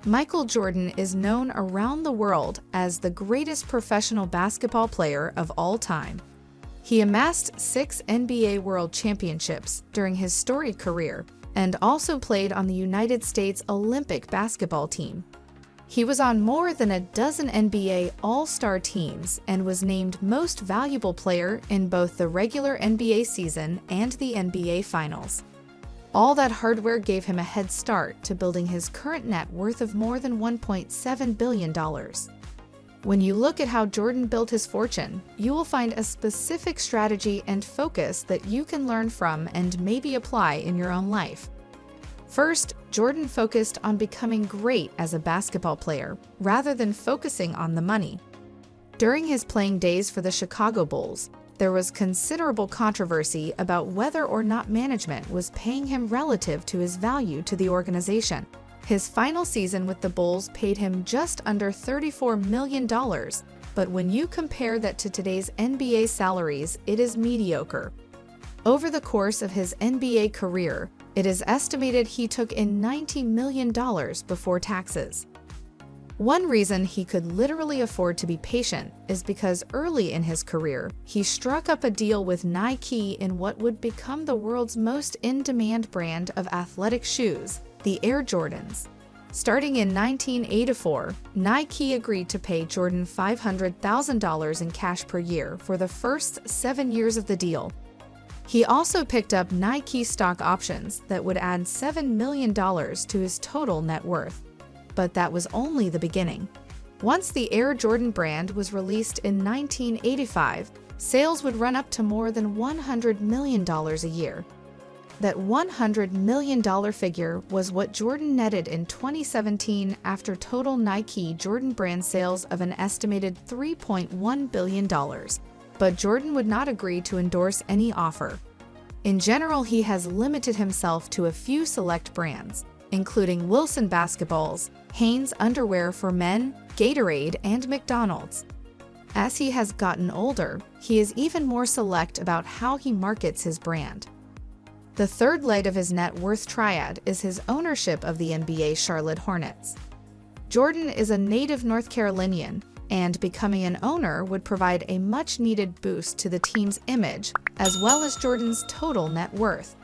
Michael Jordan is known around the world as the greatest professional basketball player of all time. He amassed 6 NBA World Championships during his storied career and also played on the United States Olympic basketball team. He was on more than a dozen NBA All-Star teams and was named Most Valuable Player in both the regular NBA season and the NBA Finals. All that hardware gave him a head start to building his current net worth of more than $1.7 billion. When you look at how Jordan built his fortune, you will find a specific strategy and focus that you can learn from and maybe apply in your own life. First, Jordan focused on becoming great as a basketball player, rather than focusing on the money. During his playing days for the Chicago Bulls, there was considerable controversy about whether or not management was paying him relative to his value to the organization. His final season with the Bulls paid him just under $34 million, but when you compare that to today's NBA salaries, it is mediocre. Over the course of his NBA career, it is estimated he took in $90 million before taxes. One reason he could literally afford to be patient is because early in his career, he struck up a deal with Nike in what would become the world's most in-demand brand of athletic shoes, the Air Jordans. Starting in 1984, Nike agreed to pay Jordan $500,000 in cash per year for the first 7 years of the deal. He also picked up Nike stock options that would add $7 million to his total net worth. But that was only the beginning. Once the Air Jordan brand was released in 1985, sales would run up to more than $100 million a year. That $100 million figure was what Jordan netted in 2017 after total Nike Jordan brand sales of an estimated $3.1 billion. But Jordan would not agree to endorse any offer. In general, he has limited himself to a few select brands, including Wilson Basketballs, Hanes Underwear for Men, Gatorade, and McDonald's. As he has gotten older, he is even more select about how he markets his brand. The third leg of his net worth triad is his ownership of the NBA Charlotte Hornets. Jordan is a native North Carolinian, and becoming an owner would provide a much-needed boost to the team's image, as well as Jordan's total net worth.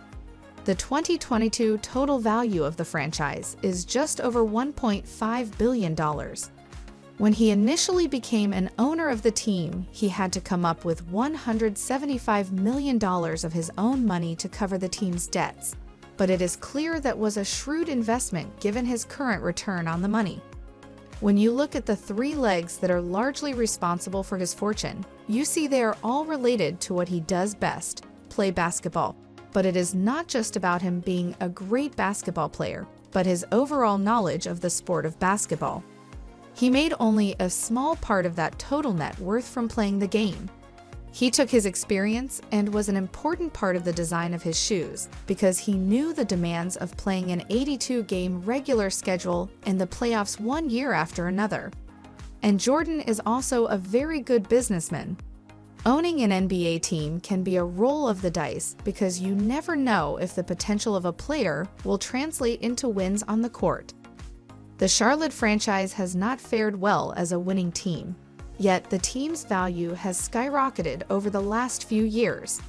The 2022 total value of the franchise is just over $1.5 billion. When he initially became an owner of the team, he had to come up with $175 million of his own money to cover the team's debts, but it is clear that was a shrewd investment given his current return on the money. When you look at the 3 legs that are largely responsible for his fortune, you see they are all related to what he does best, play basketball. But it is not just about him being a great basketball player, but his overall knowledge of the sport of basketball. He made only a small part of that total net worth from playing the game. He took his experience and was an important part of the design of his shoes because he knew the demands of playing an 82-game regular schedule in the playoffs one year after another. And Jordan is also a very good businessman. Owning an NBA team can be a roll of the dice because you never know if the potential of a player will translate into wins on the court. The Charlotte franchise has not fared well as a winning team, yet the team's value has skyrocketed over the last few years.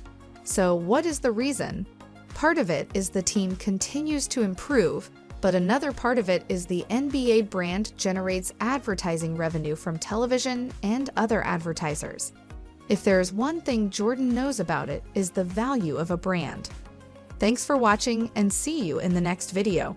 So what is the reason? Part of it is the team continues to improve, but another part of it is the NBA brand generates advertising revenue from television and other advertisers. If there's one thing Jordan knows about it, is the value of a brand. Thanks for watching and see you in the next video.